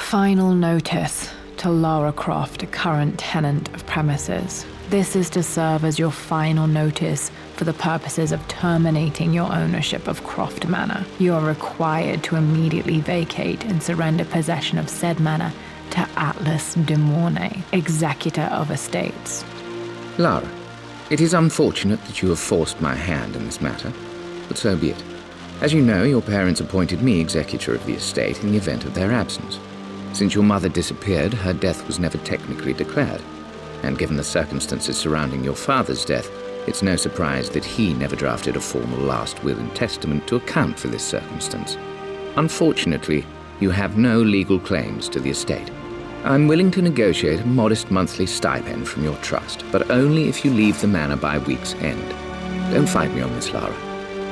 Final notice to Lara Croft, a current tenant of premises. This is to serve as your final notice for the purposes of terminating your ownership of Croft Manor. You are required to immediately vacate and surrender possession of said manor to Atlas de Mornay, executor of estates. Lara, it is unfortunate that you have forced my hand in this matter, but so be it. As you know, your parents appointed me executor of the estate in the event of their absence. Since your mother disappeared, her death was never technically declared. And given the circumstances surrounding your father's death, it's no surprise that he never drafted a formal last will and testament to account for this circumstance. Unfortunately, you have no legal claims to the estate. I'm willing to negotiate a modest monthly stipend from your trust, but only if you leave the manor by week's end. Don't fight me on this, Lara.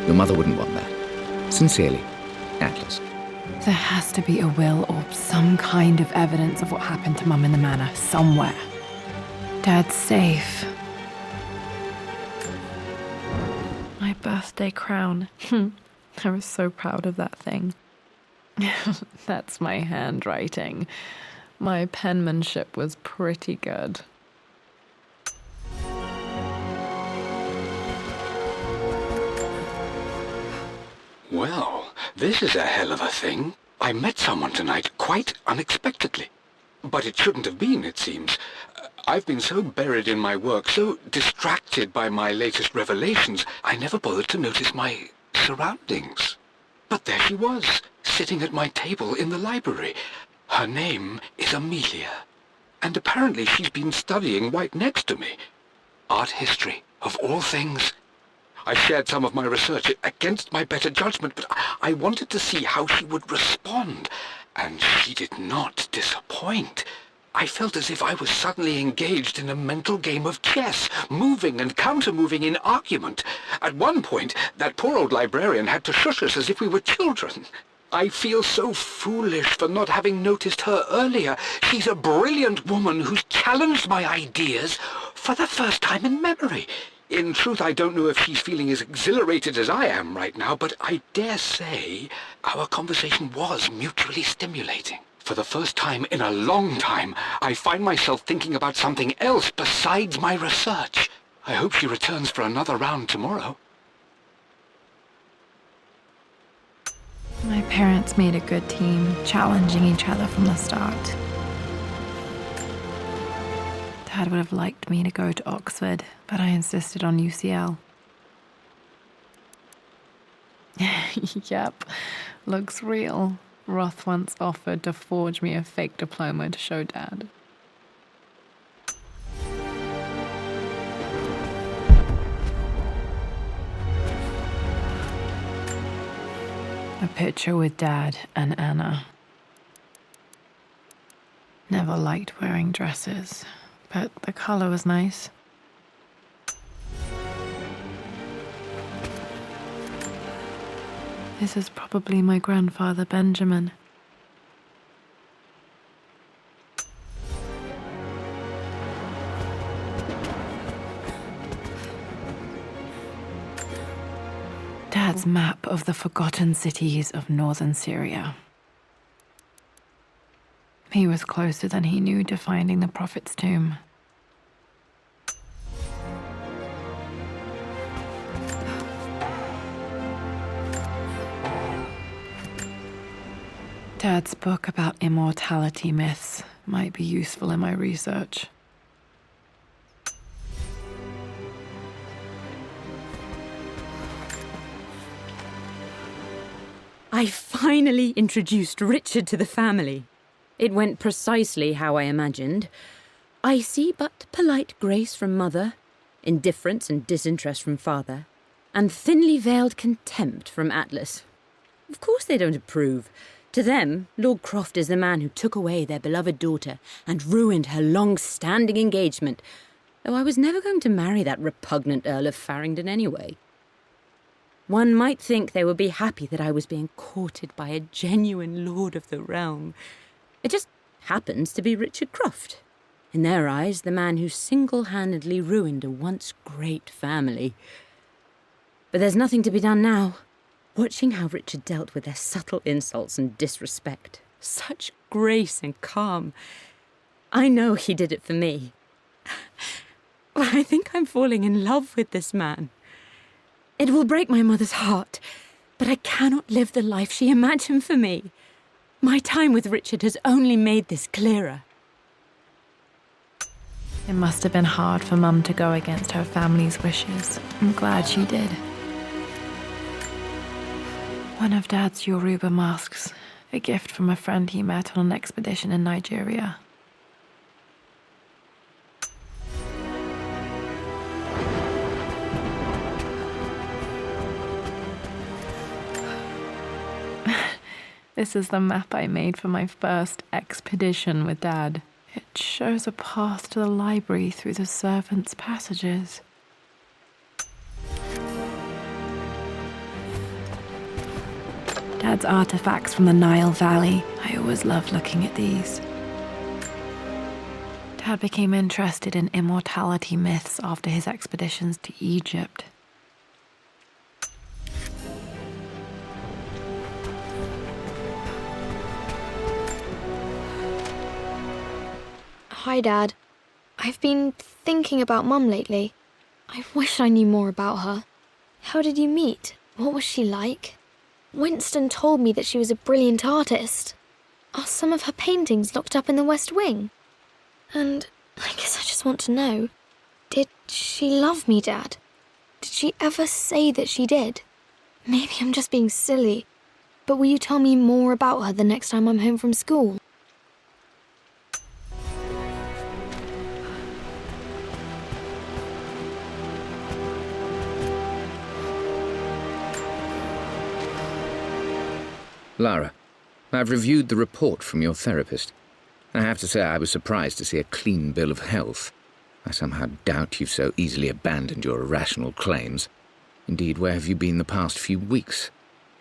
Your mother wouldn't want that. Sincerely, Atlas. There has to be a will or some kind of evidence of what happened to Mum in the manor somewhere. Dad's safe. My birthday crown. I was so proud of that thing. That's my handwriting. My penmanship was pretty good. Well, this is a hell of a thing. I met someone tonight, quite unexpectedly. But it shouldn't have been, it seems. I've been so buried in my work, so distracted by my latest revelations, I never bothered to notice my surroundings. But there she was, sitting at my table in the library. Her name is Amelia, and apparently she's been studying right next to me. Art history, of all things. I shared some of my research against my better judgment, but I wanted to see how she would respond, and she did not disappoint. I felt as if I was suddenly engaged in a mental game of chess, moving and counter-moving in argument. At one point, that poor old librarian had to shush us as if we were children. I feel so foolish for not having noticed her earlier. She's a brilliant woman who's challenged my ideas for the first time in memory. In truth, I don't know if she's feeling as exhilarated as I am right now, but I dare say our conversation was mutually stimulating. For the first time in a long time, I find myself thinking about something else besides my research. I hope she returns for another round tomorrow. My parents made a good team, challenging each other from the start. Dad would have liked me to go to Oxford, but I insisted on UCL. Yep, looks real. Roth once offered to forge me a fake diploma to show Dad. A picture with Dad and Anna. Never liked wearing dresses, but the color was nice. This is probably my grandfather, Benjamin. Dad's map of the forgotten cities of northern Syria. He was closer than he knew to finding the Prophet's tomb. Dad's book about immortality myths might be useful in my research. I finally introduced Richard to the family. It went precisely how I imagined. I see but polite grace from mother, indifference and disinterest from father, and thinly veiled contempt from Atlas. Of course they don't approve. To them, Lord Croft is the man who took away their beloved daughter and ruined her long-standing engagement, though I was never going to marry that repugnant Earl of Farringdon anyway. One might think they would be happy that I was being courted by a genuine lord of the realm. It just happens to be Richard Croft. In their eyes, the man who single-handedly ruined a once great family. But there's nothing to be done now. Watching how Richard dealt with their subtle insults and disrespect Such grace and calm. I know he did it for me. I think I'm falling in love with this man. It will break my mother's heart, but I cannot live the life she imagined for me. My time with Richard has only made this clearer. It must have been hard for Mum to go against her family's wishes. I'm glad she did. One of Dad's Yoruba masks, a gift from a friend he met on an expedition in Nigeria. This is the map I made for my first expedition with Dad. It shows a path to the library through the servants' passages. Dad's artifacts from the Nile Valley. I always loved looking at these. Dad became interested in immortality myths after his expeditions to Egypt. Hi, Dad. I've been thinking about Mum lately. I wish I knew more about her. How did you meet? What was she like? Winston told me that she was a brilliant artist. Are some of her paintings locked up in the West Wing? And I guess I just want to know, did she love me, Dad? Did she ever say that she did? Maybe I'm just being silly, but will you tell me more about her the next time I'm home from school? Lara, I've reviewed the report from your therapist. I have to say I was surprised to see a clean bill of health. I somehow doubt you've so easily abandoned your irrational claims. Indeed, where have you been the past few weeks?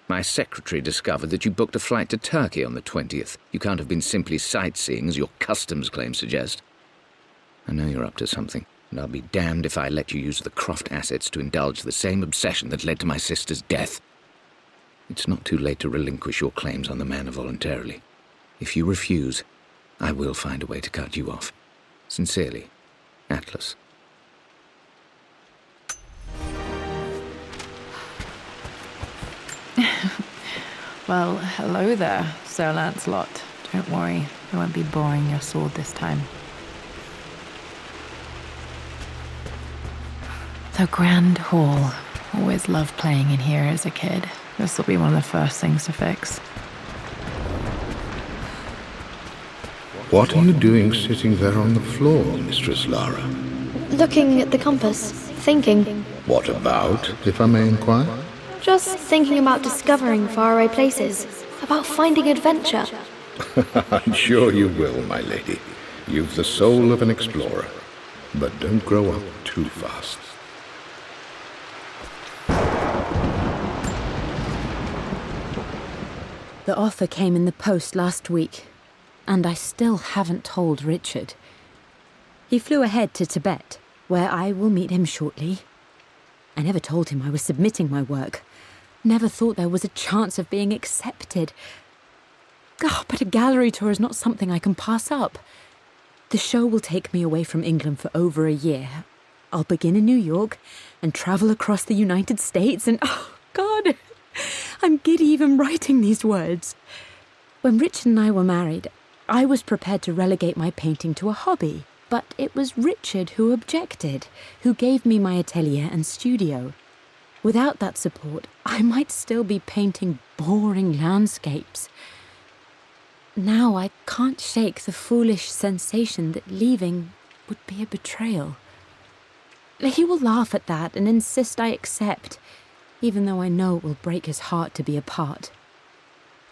My secretary discovered that you booked a flight to Turkey on the 20th. You can't have been simply sightseeing, as your customs claims suggest. I know you're up to something, and I'll be damned if I let you use the Croft assets to indulge the same obsession that led to my sister's death. It's not too late to relinquish your claims on the manor voluntarily. If you refuse, I will find a way to cut you off. Sincerely, Atlas. Well, hello there, Sir Lancelot. Don't worry, I won't be boring your sword this time. The Grand Hall. Always loved playing in here as a kid. This will be one of the first things to fix. What are you doing sitting there on the floor, Mistress Lara? Looking at the compass, thinking. What about, if I may inquire? Just thinking about discovering faraway places, about finding adventure. I'm sure you will, my lady. You've the soul of an explorer. But don't grow up too fast. The offer came in the post last week, and I still haven't told Richard. He flew ahead to Tibet, where I will meet him shortly. I never told him I was submitting my work. Never thought there was a chance of being accepted. But a gallery tour is not something I can pass up. The show will take me away from England for over a year. I'll begin in New York and travel across the United States and, oh, God, I'm giddy even writing these words. When Richard and I were married, I was prepared to relegate my painting to a hobby, but it was Richard who objected, who gave me my atelier and studio. Without that support, I might still be painting boring landscapes. Now I can't shake the foolish sensation that leaving would be a betrayal. He will laugh at that and insist I accept, even though I know it will break his heart to be apart.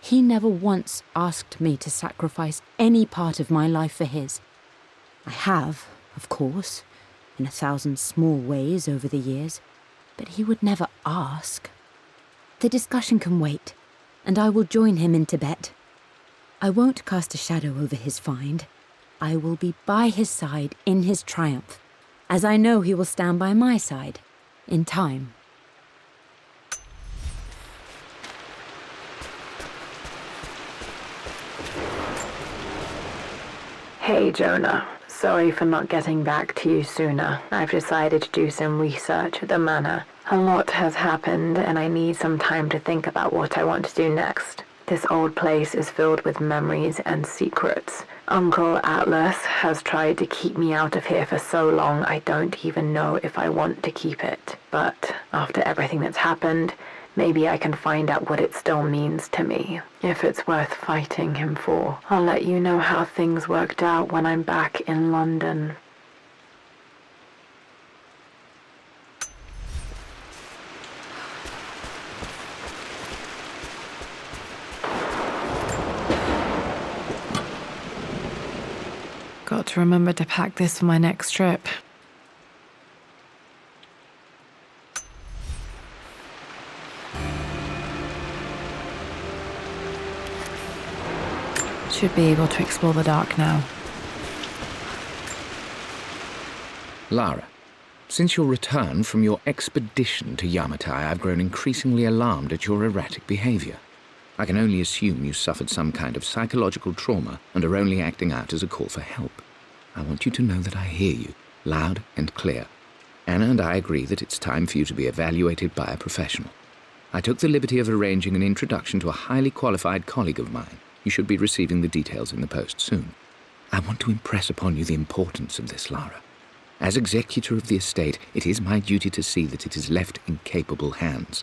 He never once asked me to sacrifice any part of my life for his. I have, of course, in 1,000 small ways over the years, but he would never ask. The discussion can wait, and I will join him in Tibet. I won't cast a shadow over his find. I will be by his side in his triumph, as I know he will stand by my side, in time. Hey, Jonah. Sorry for not getting back to you sooner. I've decided to do some research at the manor. A lot has happened, and I need some time to think about what I want to do next. This old place is filled with memories and secrets. Uncle Atlas has tried to keep me out of here for so long I don't even know if I want to keep it. But after everything that's happened, maybe I can find out what it still means to me, if it's worth fighting him for. I'll let you know how things worked out when I'm back in London. Got to remember to pack this for my next trip. Should be able to explore the dark now. Lara, since your return from your expedition to Yamatai, I've grown increasingly alarmed at your erratic behavior. I can only assume you suffered some kind of psychological trauma and are only acting out as a call for help. I want you to know that I hear you, loud and clear. Anna and I agree that it's time for you to be evaluated by a professional. I took the liberty of arranging an introduction to a highly qualified colleague of mine. You should be receiving the details in the post soon. I want to impress upon you the importance of this, Lara. As executor of the estate, it is my duty to see that it is left in capable hands.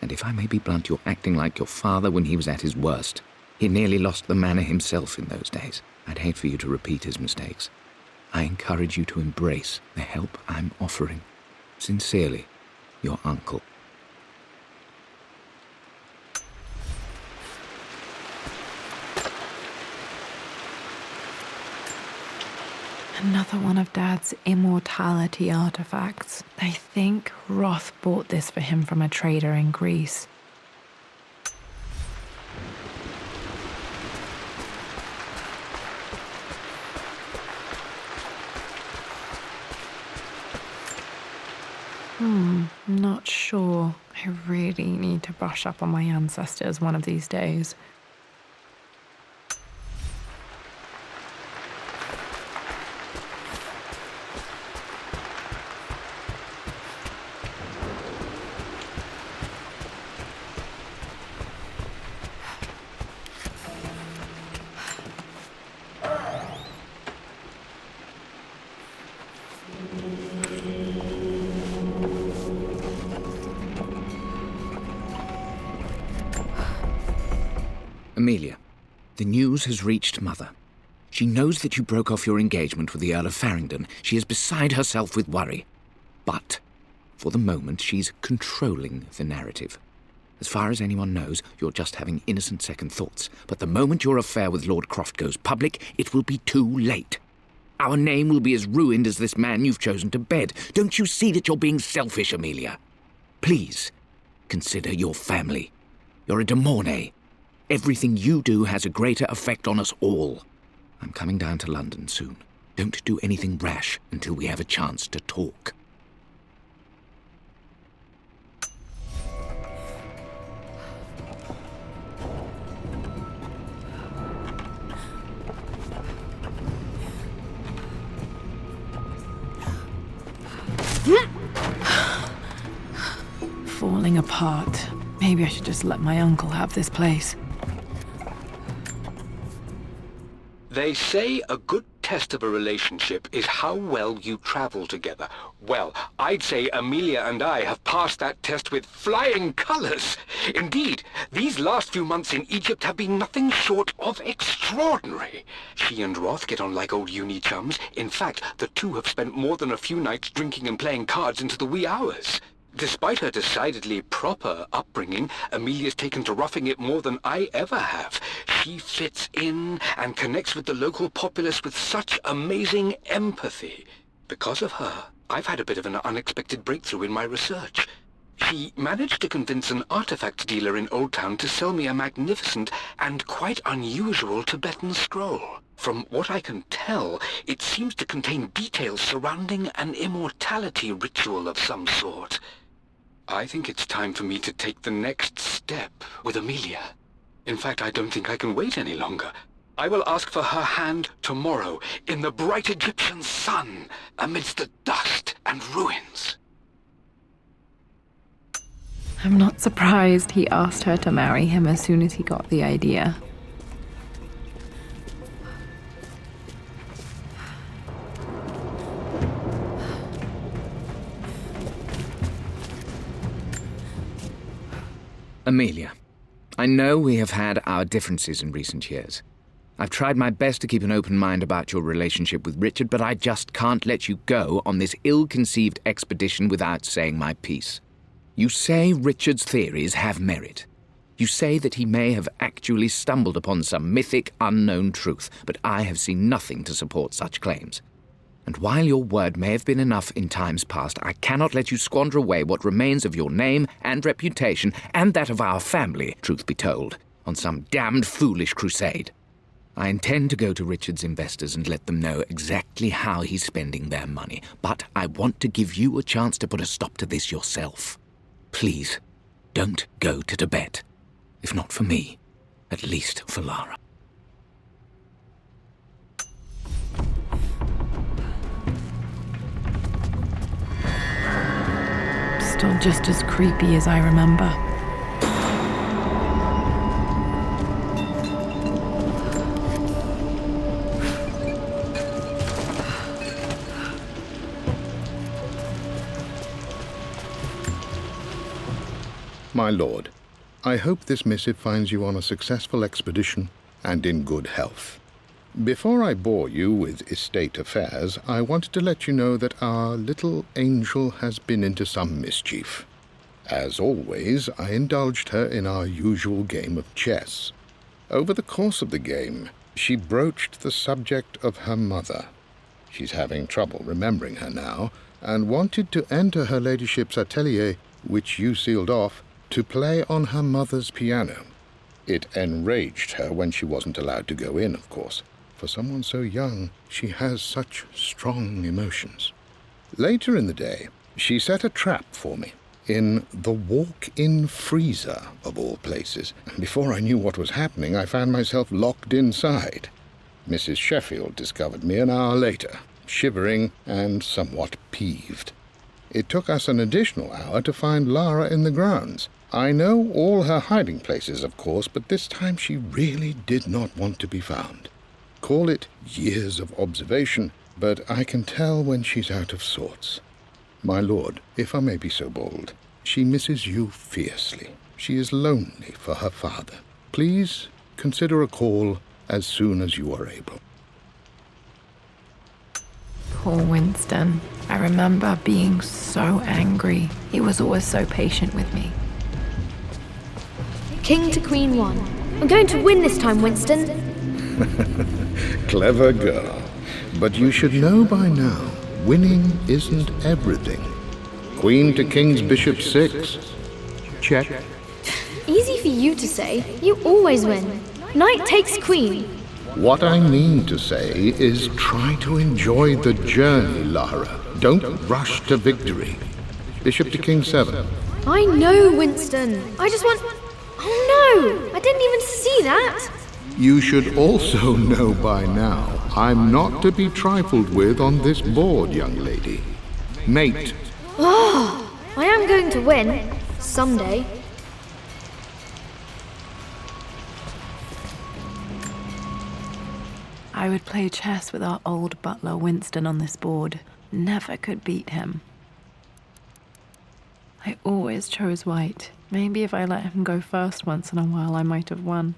And if I may be blunt, you're acting like your father when he was at his worst. He nearly lost the manor himself in those days. I'd hate for you to repeat his mistakes. I encourage you to embrace the help I'm offering. Sincerely, your uncle. Another one of Dad's immortality artifacts. I think Roth bought this for him from a trader in Greece. Not sure. I really need to brush up on my ancestors one of these days. Amelia, the news has reached Mother. She knows that you broke off your engagement with the Earl of Farringdon. She is beside herself with worry. But, for the moment, she's controlling the narrative. As far as anyone knows, you're just having innocent second thoughts. But the moment your affair with Lord Croft goes public, it will be too late. Our name will be as ruined as this man you've chosen to bed. Don't you see that you're being selfish, Amelia? Please, consider your family. You're a de Mornay. Everything you do has a greater effect on us all. I'm coming down to London soon. Don't do anything rash until we have a chance to talk. Falling apart. Maybe I should just let my uncle have this place. They say a good test of a relationship is how well you travel together. Well, I'd say Amelia and I have passed that test with flying colors. Indeed, these last few months in Egypt have been nothing short of extraordinary. She and Roth get on like old uni chums. In fact, the two have spent more than a few nights drinking and playing cards into the wee hours. Despite her decidedly proper upbringing, Amelia's taken to roughing it more than I ever have. She fits in and connects with the local populace with such amazing empathy. Because of her, I've had a bit of an unexpected breakthrough in my research. She managed to convince an artifact dealer in Old Town to sell me a magnificent and quite unusual Tibetan scroll. From what I can tell, it seems to contain details surrounding an immortality ritual of some sort. I think it's time for me to take the next step with Amelia. In fact, I don't think I can wait any longer. I will ask for her hand tomorrow in the bright Egyptian sun amidst the dust and ruins. I'm not surprised he asked her to marry him as soon as he got the idea. Amelia, I know we have had our differences in recent years. I've tried my best to keep an open mind about your relationship with Richard, but I just can't let you go on this ill-conceived expedition without saying my piece. You say Richard's theories have merit. You say that he may have actually stumbled upon some mythic, unknown truth, but I have seen nothing to support such claims. And while your word may have been enough in times past, I cannot let you squander away what remains of your name and reputation, and that of our family, truth be told, on some damned foolish crusade. I intend to go to Richard's investors and let them know exactly how he's spending their money, but I want to give you a chance to put a stop to this yourself. Please, don't go to Tibet. If not for me, at least for Lara. Still just as creepy as I remember. My lord, I hope this missive finds you on a successful expedition and in good health. Before I bore you with estate affairs, I wanted to let you know that our little angel has been into some mischief. As always, I indulged her in our usual game of chess. Over the course of the game, she broached the subject of her mother. She's having trouble remembering her now, and wanted to enter her ladyship's atelier, which you sealed off, to play on her mother's piano. It enraged her when she wasn't allowed to go in, of course. For someone so young, she has such strong emotions. Later in the day, she set a trap for me in the walk-in freezer, of all places. And before I knew what was happening, I found myself locked inside. Mrs. Sheffield discovered me an hour later, shivering and somewhat peeved. It took us an additional hour to find Lara in the grounds. I know all her hiding places, of course, but this time she really did not want to be found. Call it years of observation, but I can tell when she's out of sorts. My lord, if I may be so bold, she misses you fiercely. She is lonely for her father. Please consider a call as soon as you are able. Poor Winston. I remember being so angry. He was always so patient with me. King to Queen 1. I'm going to win this time, Winston. Clever girl. But you should know by now, winning isn't everything. Queen to King's Bishop 6. Check. Easy for you to say. You always win. Knight takes queen. What I mean to say is try to enjoy the journey, Lara. Don't rush to victory. Bishop to King 7. I know, Winston. I just want... Oh no! I didn't even see that! You should also know by now, I'm not to be trifled with on this board, young lady. Mate. Oh, I am going to win. Someday. I would play chess with our old butler Winston on this board. Never could beat him. I always chose white. Maybe if I let him go first once in a while, I might have won.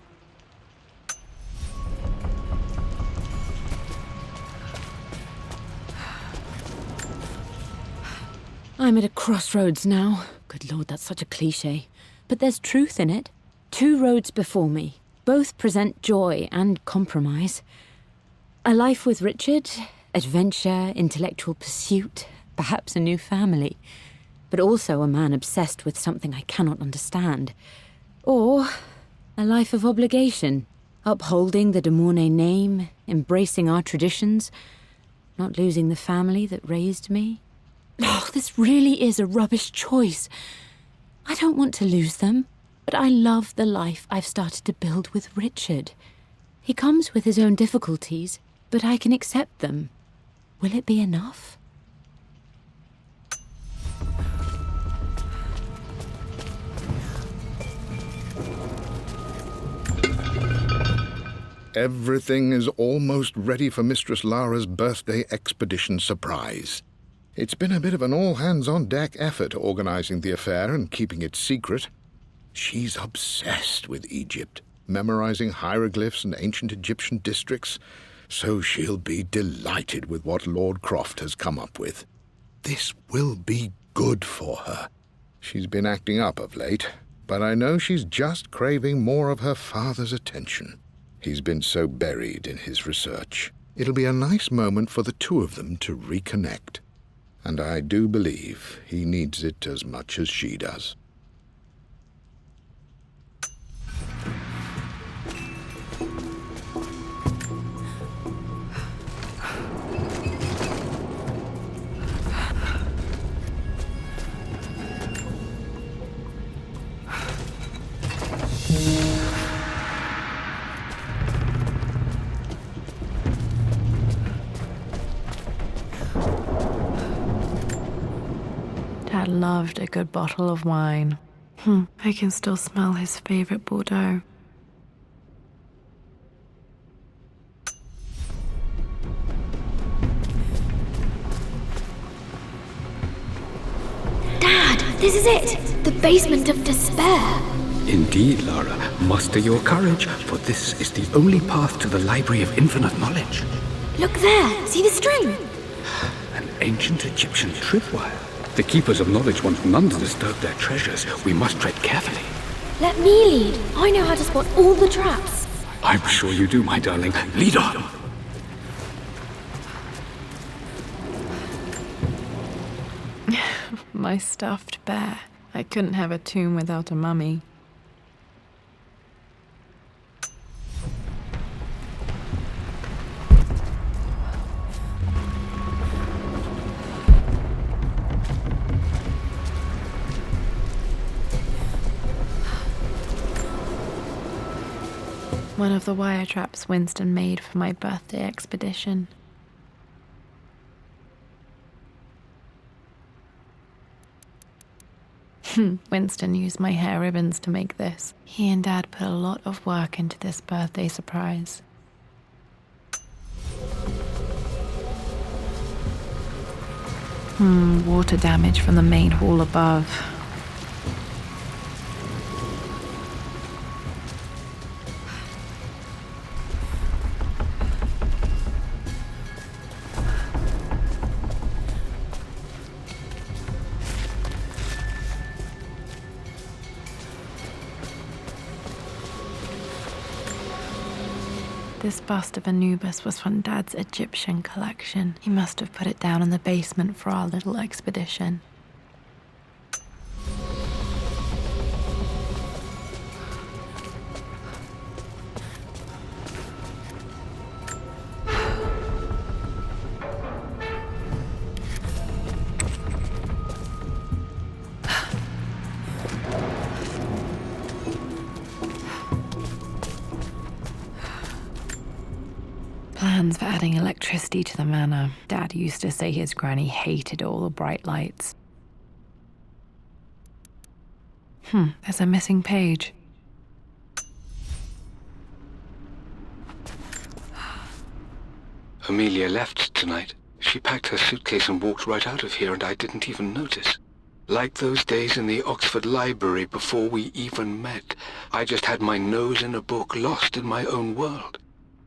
I'm at a crossroads now. Good Lord, that's such a cliché. But there's truth in it. 2 roads before me. Both present joy and compromise. A life with Richard, adventure, intellectual pursuit, perhaps a new family. But also a man obsessed with something I cannot understand. Or a life of obligation, upholding the de Mornay name, embracing our traditions, not losing the family that raised me. Oh, this really is a rubbish choice. I don't want to lose them, but I love the life I've started to build with Richard. He comes with his own difficulties, but I can accept them. Will it be enough? Everything is almost ready for Mistress Lara's birthday expedition surprise. It's been a bit of an all-hands-on-deck effort organizing the affair and keeping it secret. She's obsessed with Egypt, memorizing hieroglyphs and ancient Egyptian districts, so she'll be delighted with what Lord Croft has come up with. This will be good for her. She's been acting up of late, but I know she's just craving more of her father's attention. He's been so buried in his research. It'll be a nice moment for the two of them to reconnect. And I do believe he needs it as much as she does. Dad loved a good bottle of wine. I can still smell his favorite Bordeaux. Dad, this is it! The basement of despair! Indeed, Lara. Muster your courage, for this is the only path to the Library of Infinite Knowledge. Look there! See the string? An ancient Egyptian tripwire. The Keepers of Knowledge want none to disturb their treasures. We must tread carefully. Let me lead. I know how to spot all the traps. I'm sure you do, my darling. Lead on! My stuffed bear. I couldn't have a tomb without a mummy. One of the wire traps Winston made for my birthday expedition. Winston used my hair ribbons to make this. He and Dad put a lot of work into this birthday surprise. Water damage from the main hall above. This bust of Anubis was from Dad's Egyptian collection. He must have put it down in the basement for our little expedition. Plans for adding electricity to the manor. Dad used to say his granny hated all the bright lights. There's a missing page. Amelia left tonight. She packed her suitcase and walked right out of here, and I didn't even notice. Like those days in the Oxford Library before we even met. I just had my nose in a book, lost in my own world.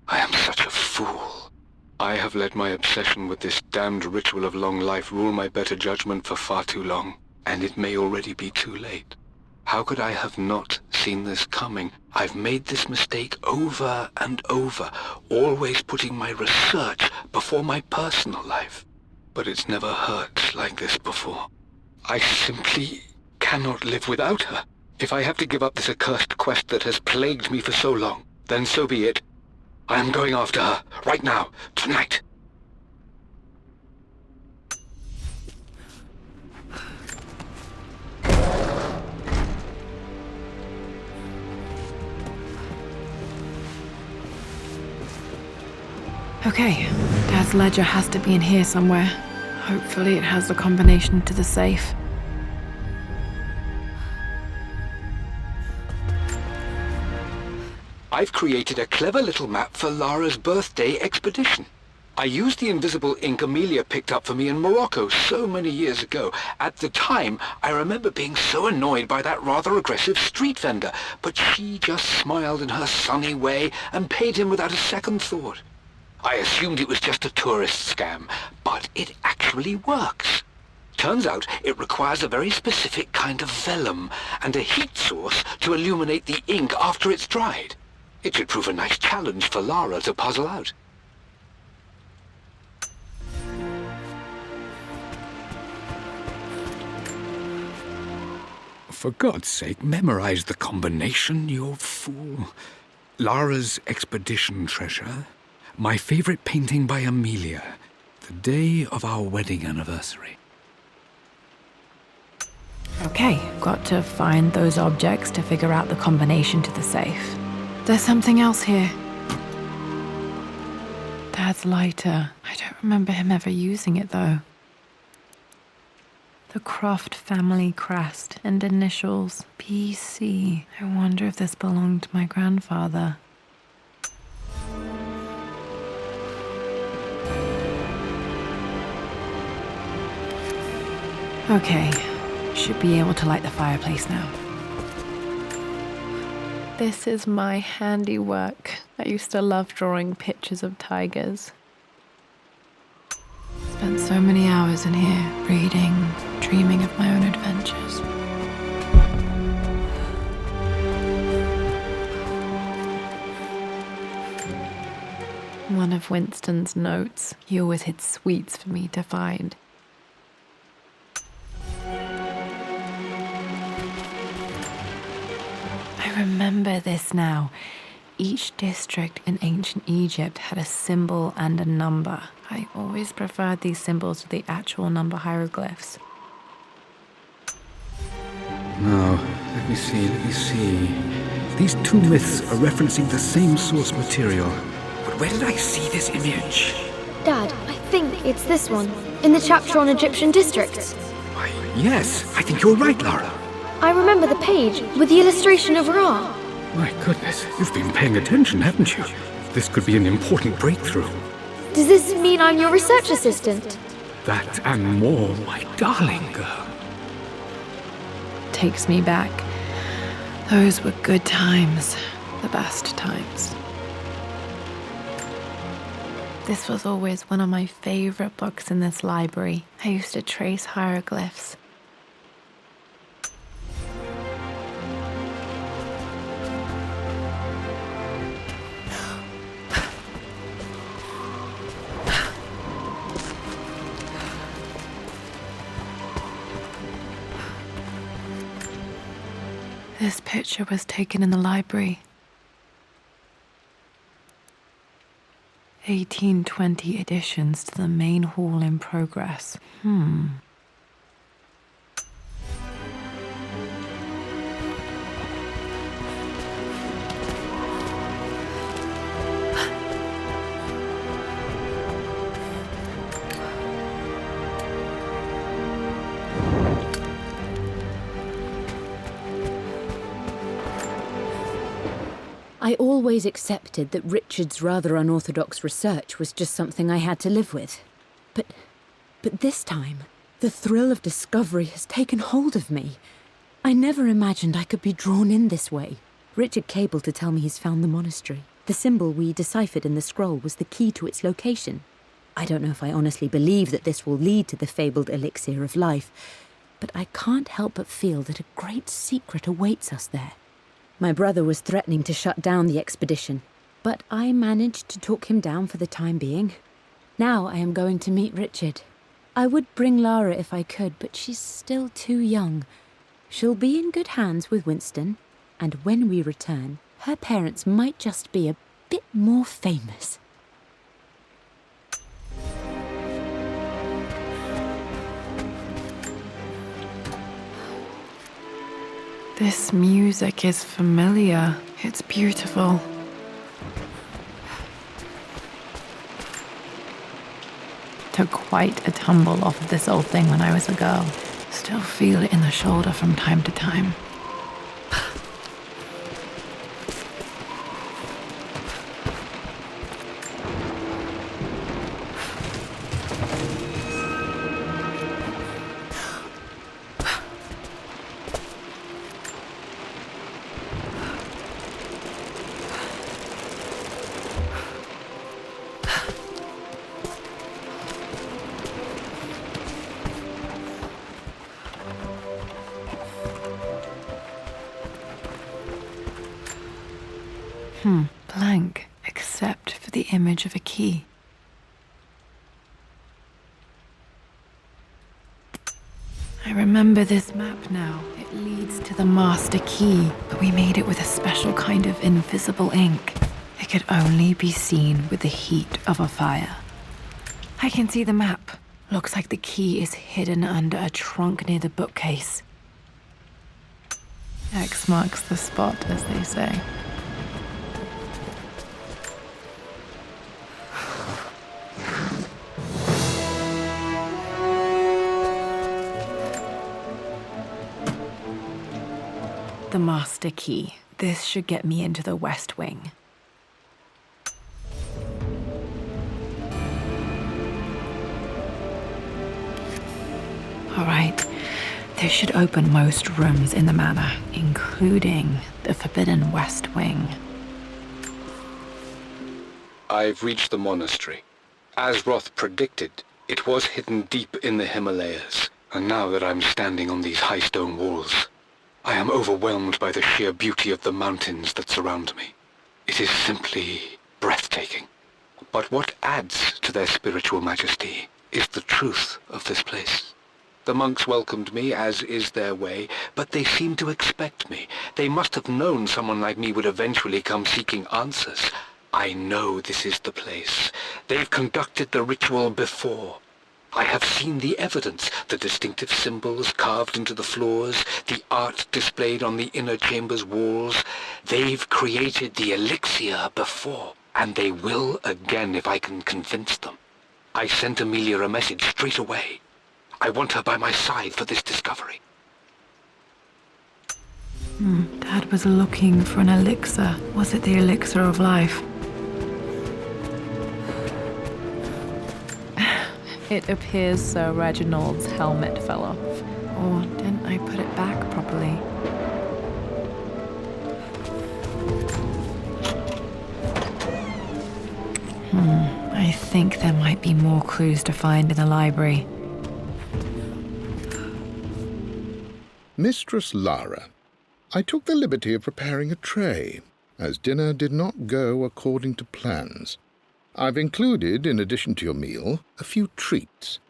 I am such a fool. I have let my obsession with this damned ritual of long life rule my better judgment for far too long, and it may already be too late. How could I have not seen this coming? I've made this mistake over and over, always putting my research before my personal life. But it's never hurt like this before. I simply cannot live without her. If I have to give up this accursed quest that has plagued me for so long, then so be it. I am going after her, right now, tonight. Okay, Dad's ledger has to be in here somewhere. Hopefully it has the combination to the safe. I've created a clever little map for Lara's birthday expedition. I used the invisible ink Amelia picked up for me in Morocco so many years ago. At the time, I remember being so annoyed by that rather aggressive street vendor, but she just smiled in her sunny way and paid him without a second thought. I assumed it was just a tourist scam, but it actually works. Turns out it requires a very specific kind of vellum and a heat source to illuminate the ink after it's dried. It should prove a nice challenge for Lara to puzzle out. For God's sake, memorize the combination, you fool. Lara's expedition treasure, my favorite painting by Amelia, the day of our wedding anniversary. Okay, got to find those objects to figure out the combination to the safe. There's something else here. Dad's lighter. I don't remember him ever using it, though. The Croft family crest and initials PC. I wonder if this belonged to my grandfather. Okay, should be able to light the fireplace now. This is my handiwork. I used to love drawing pictures of tigers. Spent so many hours in here, reading, dreaming of my own adventures. One of Winston's notes. He always hid sweets for me to find. I remember this now. Each district in ancient Egypt had a symbol and a number. I always preferred these symbols to the actual number hieroglyphs. Now, let me see. These two myths are referencing the same source material. But where did I see this image? Dad, I think it's this one, in the chapter on Egyptian districts. Why, yes, I think you're right, Lara. I remember the page with the illustration of Ra. My goodness, you've been paying attention, haven't you? This could be an important breakthrough. Does this mean I'm your research assistant? That and more, my darling girl. Takes me back. Those were good times. The best times. This was always one of my favorite books in this library. I used to trace hieroglyphs. This picture was taken in the library. 1820 additions to the main hall in progress. I always accepted that Richard's rather unorthodox research was just something I had to live with. But this time, the thrill of discovery has taken hold of me. I never imagined I could be drawn in this way. Richard cabled to tell me he's found the monastery. The symbol we deciphered in the scroll was the key to its location. I don't know if I honestly believe that this will lead to the fabled elixir of life, but I can't help but feel that a great secret awaits us there. My brother was threatening to shut down the expedition, but I managed to talk him down for the time being. Now I am going to meet Richard. I would bring Lara if I could, but she's still too young. She'll be in good hands with Winston, and when we return, her parents might just be a bit more famous. This music is familiar. It's beautiful. Took quite a tumble off of this old thing when I was a girl. Still feel it in the shoulder from time to time. Blank, except for the image of a key. I remember this map now. It leads to the master key, but we made it with a special kind of invisible ink. It could only be seen with the heat of a fire. I can see the map. Looks like the key is hidden under a trunk near the bookcase. X marks the spot, as they say. The master key. This should get me into the West Wing. All right. This should open most rooms in the manor, including the forbidden West Wing. I've reached the monastery. As Roth predicted, it was hidden deep in the Himalayas, and now that I'm standing on these high stone walls, I am overwhelmed by the sheer beauty of the mountains that surround me. It is simply breathtaking. But what adds to their spiritual majesty is the truth of this place. The monks welcomed me, as is their way, but they seemed to expect me. They must have known someone like me would eventually come seeking answers. I know this is the place. They've conducted the ritual before. I have seen the evidence, the distinctive symbols carved into the floors, the art displayed on the inner chamber's walls. They've created the elixir before, and they will again if I can convince them. I sent Amelia a message straight away. I want her by my side for this discovery. Dad was looking for an elixir. Was it the elixir of life? It appears Sir Reginald's helmet fell off. Or didn't I put it back properly? I think there might be more clues to find in the library. Mistress Lara, I took the liberty of preparing a tray, as dinner did not go according to plans. I've included, in addition to your meal, a few treats.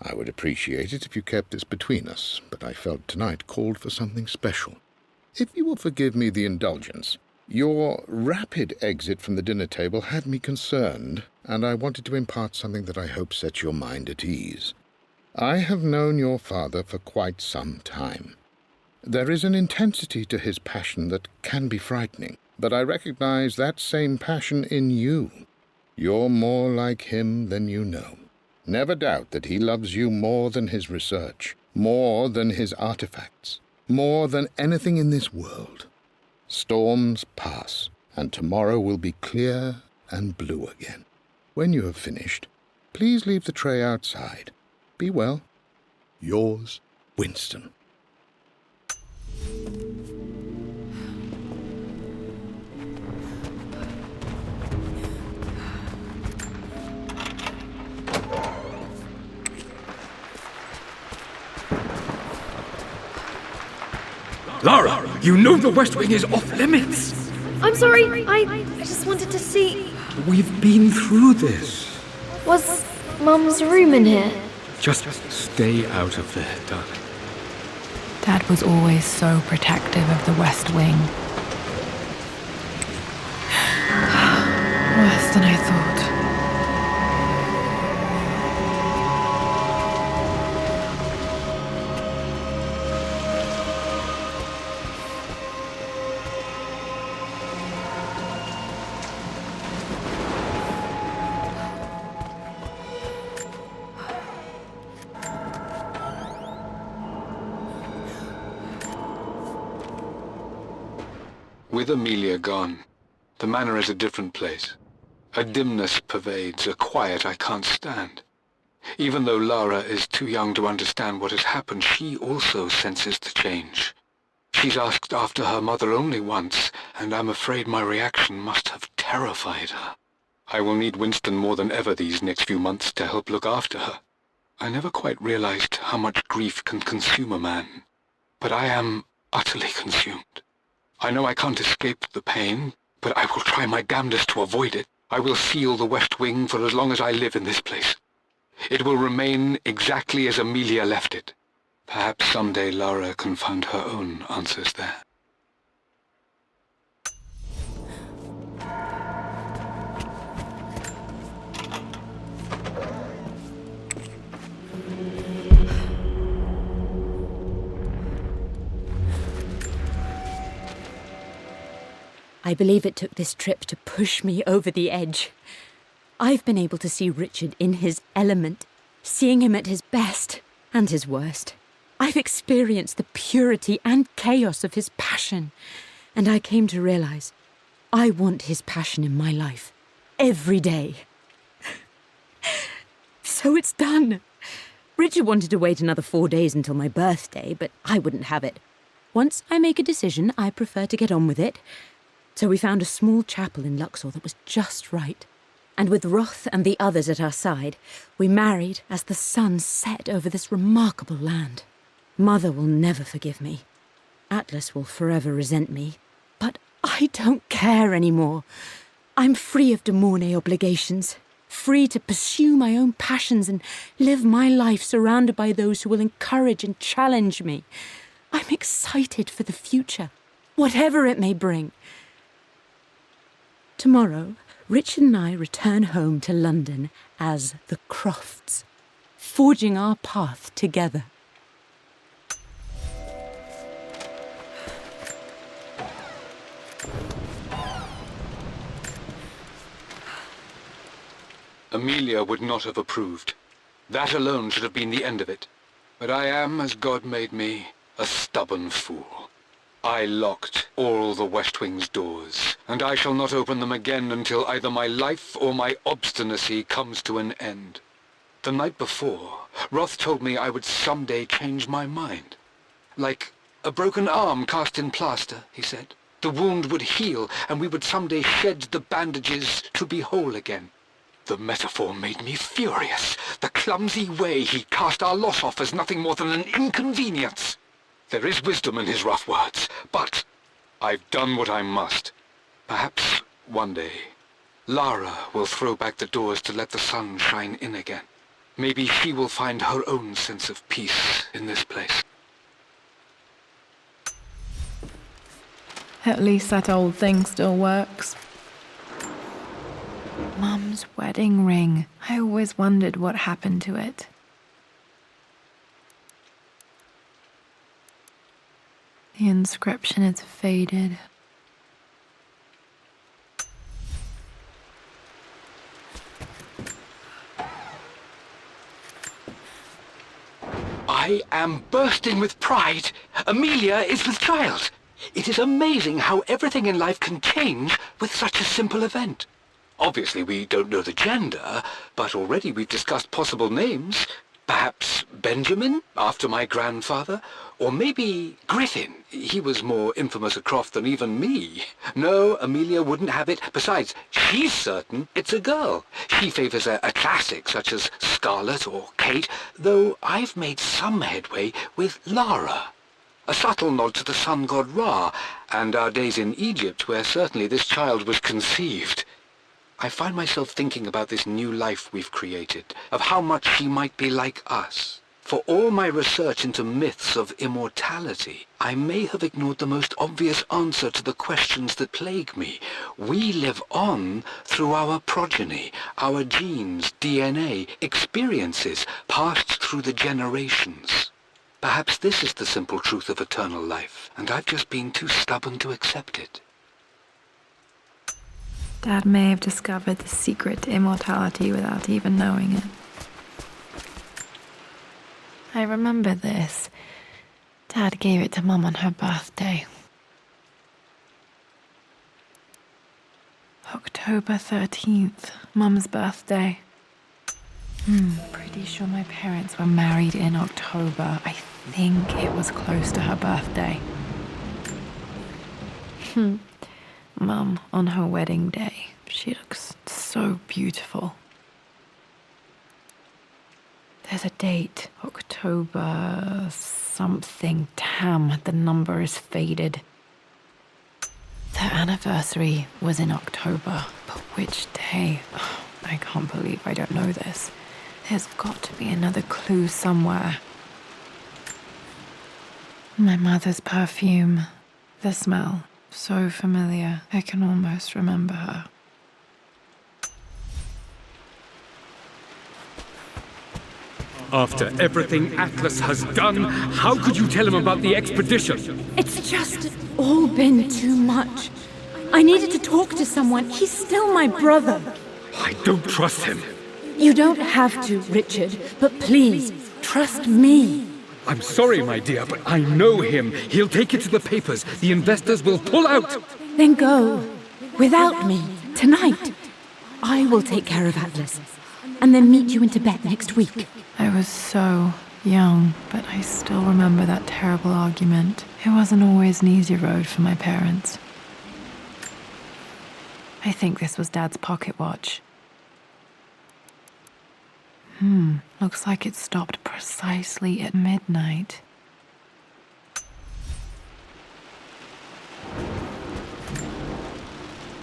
I would appreciate it if you kept this between us, but I felt tonight called for something special. If you will forgive me the indulgence, your rapid exit from the dinner table had me concerned, and I wanted to impart something that I hope sets your mind at ease. I have known your father for quite some time. There is an intensity to his passion that can be frightening, but I recognize that same passion in you. You're more like him than you know. Never doubt that he loves you more than his research, more than his artifacts, more than anything in this world. Storms pass, and tomorrow will be clear and blue again. When you have finished, please leave the tray outside. Be well. Yours, Winston. Lara, you know the West Wing is off limits. I'm sorry, I just wanted to see... We've been through this. Was Mum's room in here? Just stay out of there, darling. Dad was always so protective of the West Wing. Worse than I thought. With Amelia gone, the manor is a different place. A dimness pervades, a quiet I can't stand. Even though Lara is too young to understand what has happened, she also senses the change. She's asked after her mother only once, and I'm afraid my reaction must have terrified her. I will need Winston more than ever these next few months to help look after her. I never quite realized how much grief can consume a man, but I am utterly consumed. I know I can't escape the pain, but I will try my damnedest to avoid it. I will seal the West Wing for as long as I live in this place. It will remain exactly as Amelia left it. Perhaps someday Lara can find her own answers there. I believe it took this trip to push me over the edge. I've been able to see Richard in his element, seeing him at his best and his worst. I've experienced the purity and chaos of his passion, and I came to realize I want his passion in my life every day. So it's done. Richard wanted to wait another 4 days until my birthday, but I wouldn't have it. Once I make a decision, I prefer to get on with it. So we found a small chapel in Luxor that was just right. And with Roth and the others at our side, we married as the sun set over this remarkable land. Mother will never forgive me. Atlas will forever resent me. But I don't care anymore. I'm free of de Mornay obligations, free to pursue my own passions and live my life surrounded by those who will encourage and challenge me. I'm excited for the future, whatever it may bring. Tomorrow, Richard and I return home to London as the Crofts, forging our path together. Amelia would not have approved. That alone should have been the end of it. But I am, as God made me, a stubborn fool. I locked all the West Wing's doors, and I shall not open them again until either my life or my obstinacy comes to an end. The night before, Roth told me I would someday change my mind. Like a broken arm cast in plaster, he said. The wound would heal, and we would someday shed the bandages to be whole again. The metaphor made me furious. The clumsy way he cast our loss off as nothing more than an inconvenience. There is wisdom in his rough words, but I've done what I must. Perhaps one day, Lara will throw back the doors to let the sun shine in again. Maybe she will find her own sense of peace in this place. At least that old thing still works. Mum's wedding ring. I always wondered what happened to it. The inscription is faded. I am bursting with pride. Amelia is with child. It is amazing how everything in life can change with such a simple event. Obviously, we don't know the gender, but already we've discussed possible names. Perhaps Benjamin, after my grandfather, or maybe Griffin. He was more infamous a Croft than even me. No, Amelia wouldn't have it. Besides, she's certain it's a girl. She favours a classic such as Scarlet or Kate, though I've made some headway with Lara. A subtle nod to the sun god Ra, and our days in Egypt, where certainly this child was conceived. I find myself thinking about this new life we've created, of how much she might be like us. For all my research into myths of immortality, I may have ignored the most obvious answer to the questions that plague me. We live on through our progeny, our genes, DNA, experiences, passed through the generations. Perhaps this is the simple truth of eternal life, and I've just been too stubborn to accept it. Dad may have discovered the secret to immortality without even knowing it. I remember this. Dad gave it to Mum on her birthday. October 13th, Mum's birthday. Pretty sure my parents were married in October. I think it was close to her birthday. Mum, on her wedding day, she looks so beautiful. There's a date, October something. Damn, the number is faded. Their anniversary was in October, but which day? Oh, I can't believe I don't know this. There's got to be another clue somewhere. My mother's perfume. The smell. So familiar. I can almost remember her. After everything Atlas has done, how could you tell him about the expedition? It's just all been too much. I needed to talk to someone. He's still my brother. I don't trust him. You don't have to, Richard, but please, trust me. I'm sorry, my dear, but I know him. He'll take it to the papers. The investors will pull out. Then go. Without me. Tonight. I will take care of Atlas. And then meet you in Tibet next week. I was so young, but I still remember that terrible argument. It wasn't always an easy road for my parents. I think this was Dad's pocket watch. Looks like it stopped precisely at midnight.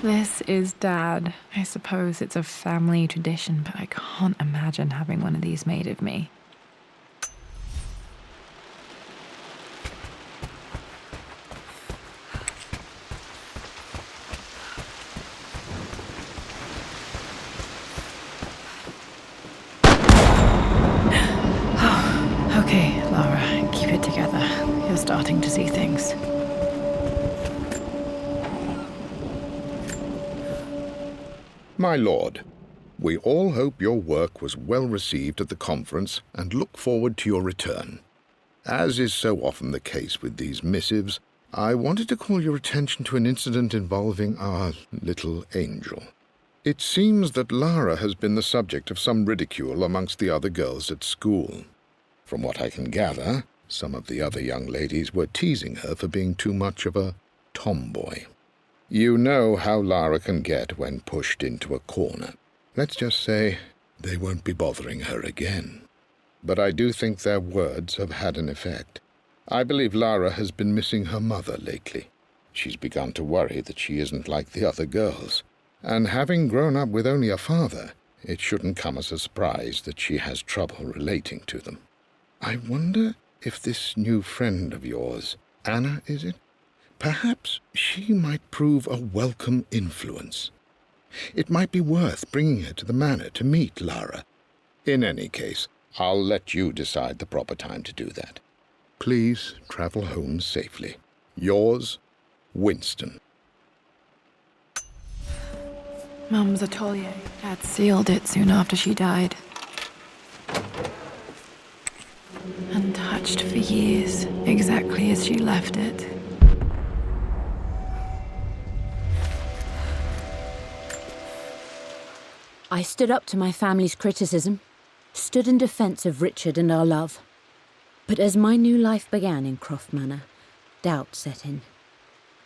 This is Dad. I suppose it's a family tradition, but I can't imagine having one of these made of me. Okay, Lara, keep it together. You're starting to see things. My lord, we all hope your work was well received at the conference and look forward to your return. As is so often the case with these missives, I wanted to call your attention to an incident involving our little angel. It seems that Lara has been the subject of some ridicule amongst the other girls at school. From what I can gather, some of the other young ladies were teasing her for being too much of a tomboy. You know how Lara can get when pushed into a corner. Let's just say they won't be bothering her again. But I do think their words have had an effect. I believe Lara has been missing her mother lately. She's begun to worry that she isn't like the other girls. And having grown up with only a father, it shouldn't come as a surprise that she has trouble relating to them. I wonder if this new friend of yours, Anna, is it? Perhaps she might prove a welcome influence. It might be worth bringing her to the manor to meet Lara. In any case, I'll let you decide the proper time to do that. Please travel home safely. Yours, Winston. Mum's atelier. Dad sealed it soon after she died. Untouched for years, exactly as she left it. I stood up to my family's criticism, stood in defense of Richard and our love. But as my new life began in Croft Manor, doubt set in.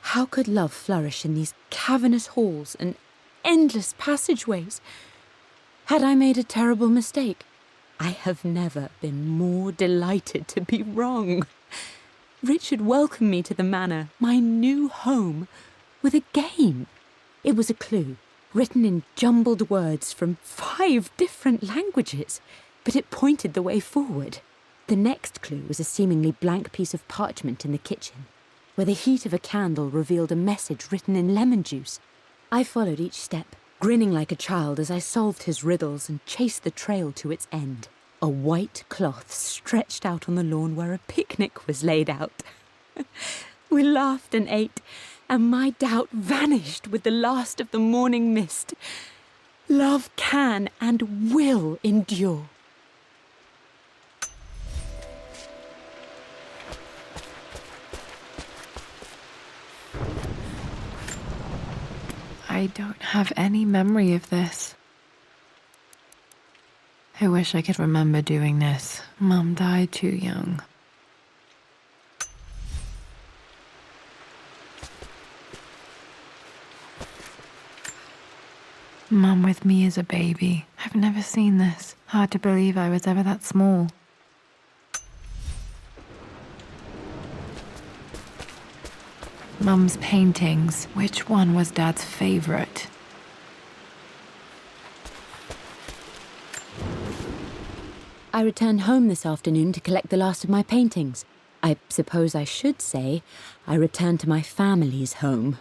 How could love flourish in these cavernous halls and endless passageways? Had I made a terrible mistake? I have never been more delighted to be wrong. Richard welcomed me to the manor, my new home, with a game. It was a clue, written in jumbled words from 5 different languages, but it pointed the way forward. The next clue was a seemingly blank piece of parchment in the kitchen, where the heat of a candle revealed a message written in lemon juice. I followed each step, grinning like a child as I solved his riddles and chased the trail to its end. A white cloth stretched out on the lawn where a picnic was laid out. We laughed and ate, and my doubt vanished with the last of the morning mist. Love can and will endure. I I don't have any memory of this. I wish I could remember doing this. Mum died too young. Mum with me as a baby. I've never seen this. Hard to believe I was ever that small. Mum's paintings. Which one was Dad's favorite? I returned home this afternoon to collect the last of my paintings. I suppose I should say I returned to my family's home.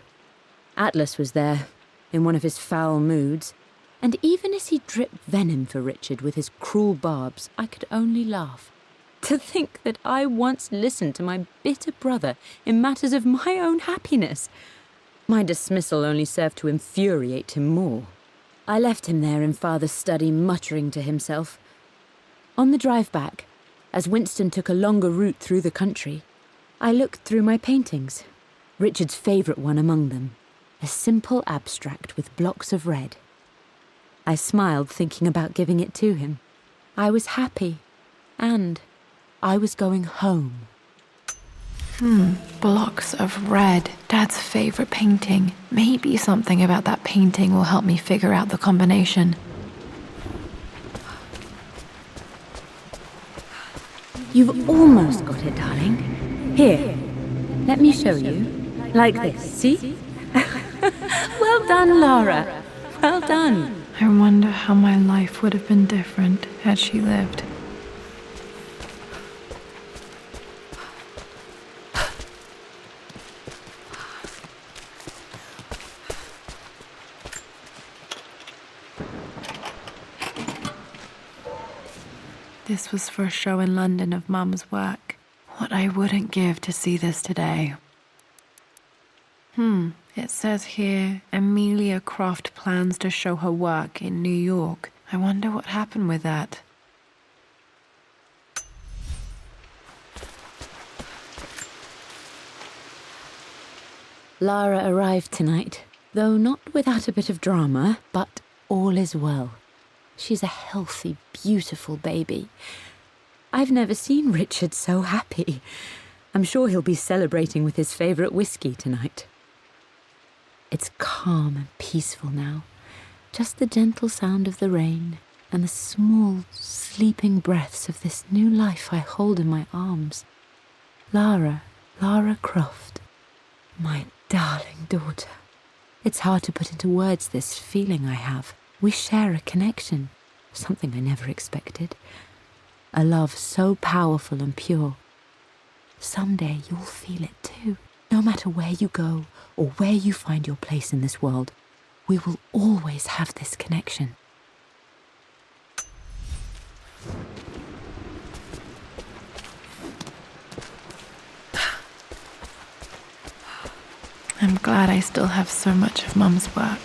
Atlas was there, in one of his foul moods, and even as he dripped venom for Richard with his cruel barbs, I could only laugh. To think that I once listened to my bitter brother in matters of my own happiness. My dismissal only served to infuriate him more. I left him there in Father's study, muttering to himself. On the drive back, as Winston took a longer route through the country, I looked through my paintings, Richard's favourite one among them, a simple abstract with blocks of red. I smiled, thinking about giving it to him. I was happy, and I was going home. Blocks of red. Dad's favourite painting. Maybe something about that painting will help me figure out the combination. You've almost got it, darling. Here, let me show you. Like this, see? Well done, Lara. Well done. I wonder how my life would have been different had she lived. This was for a show in London of Mum's work. What I wouldn't give to see this today. It says here, Amelia Croft plans to show her work in New York. I wonder what happened with that. Lara arrived tonight, though not without a bit of drama, but all is well. She's a healthy, beautiful baby. I've never seen Richard so happy. I'm sure he'll be celebrating with his favourite whiskey tonight. It's calm and peaceful now. Just the gentle sound of the rain and the small, sleeping breaths of this new life I hold in my arms. Lara Croft, my darling daughter. It's hard to put into words this feeling I have. We share a connection, something I never expected. A love so powerful and pure. Someday you'll feel it too. No matter where you go or where you find your place in this world, we will always have this connection. I'm glad I still have so much of Mum's work.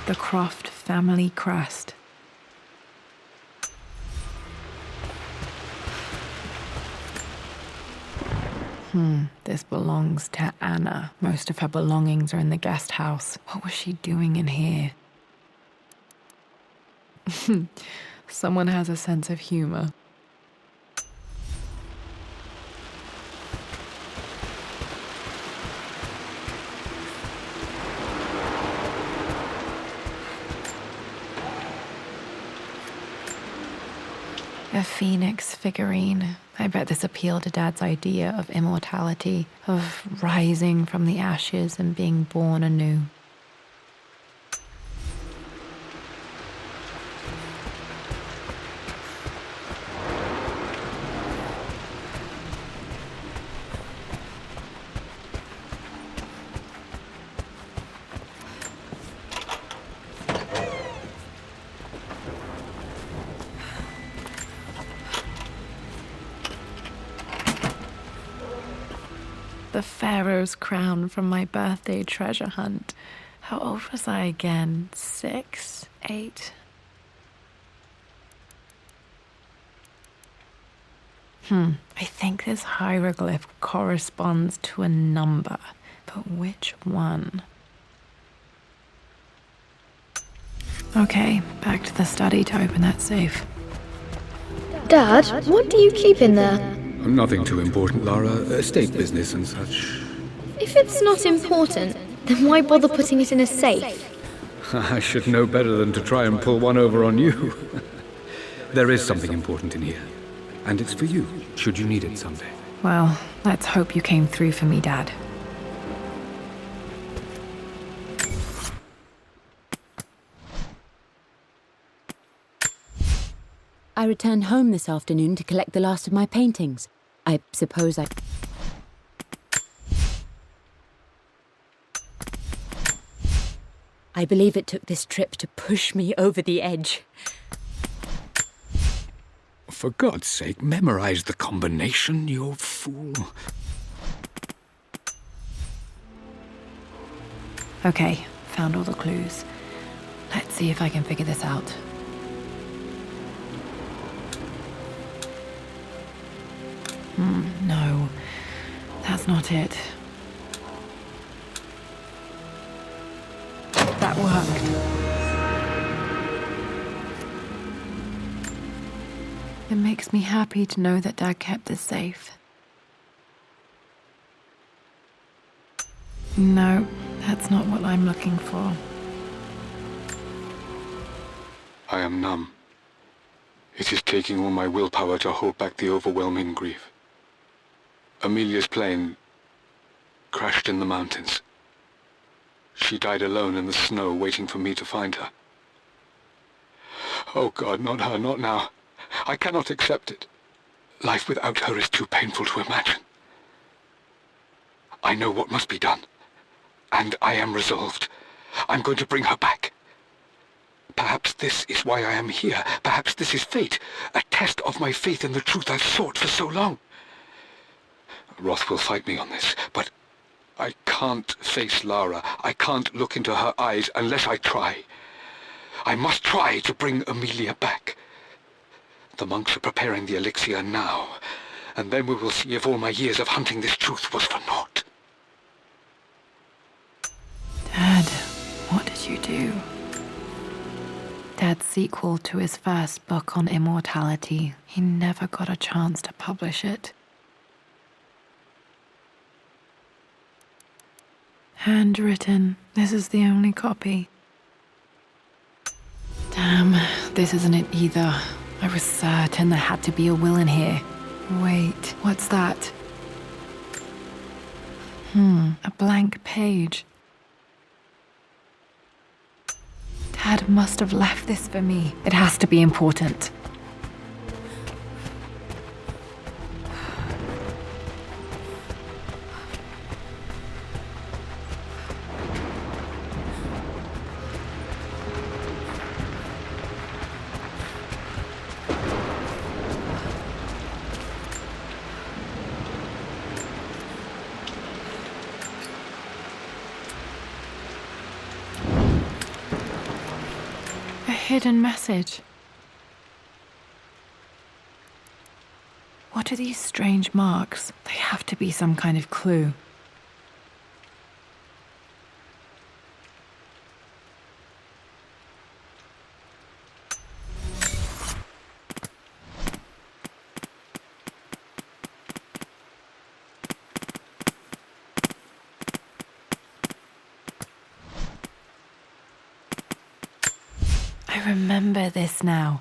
The Croft family crest. This belongs to Anna. Most of her belongings are in the guest house. What was she doing in here? Someone has a sense of humor. A phoenix figurine. I bet this appealed to Dad's idea of immortality, of rising from the ashes and being born anew. The Pharaoh's crown from my birthday treasure hunt. How old was I again? 6, 8? I think this hieroglyph corresponds to a number, but which one? Okay, back to the study to open that safe. Dad, what do you keep in there? Nothing too important, Lara. Estate business and such. If it's not important, then why bother putting it in a safe? I should know better than to try and pull one over on you. There is something important in here. And it's for you, should you need it someday. Well, let's hope you came through for me, Dad. I returned home this afternoon to collect the last of my paintings. I suppose I believe it took this trip to push me over the edge. For God's sake, memorize the combination, you fool. Okay, found all the clues. Let's see if I can figure this out. No, that's not it. That worked. It makes me happy to know that Dad kept this safe. No, that's not what I'm looking for. I am numb. It is taking all my willpower to hold back the overwhelming grief. Amelia's plane crashed in the mountains. She died alone in the snow, waiting for me to find her. Oh God, not her, not now. I cannot accept it. Life without her is too painful to imagine. I know what must be done, and I am resolved. I'm going to bring her back. Perhaps this is why I am here. Perhaps this is fate, a test of my faith in the truth I've sought for so long. Roth will fight me on this, but I can't face Lara. I can't look into her eyes unless I try. I must try to bring Amelia back. The monks are preparing the elixir now, and then we will see if all my years of hunting this truth was for naught. Dad, what did you do? Dad's sequel to his first book on immortality. He never got a chance to publish it. Handwritten. This is the only copy. Damn, this isn't it either. I was certain there had to be a will in here. Wait, what's that? A blank page. Dad must have left this for me. It has to be important. Hidden message. What are these strange marks? They have to be some kind of clue. I remember this now.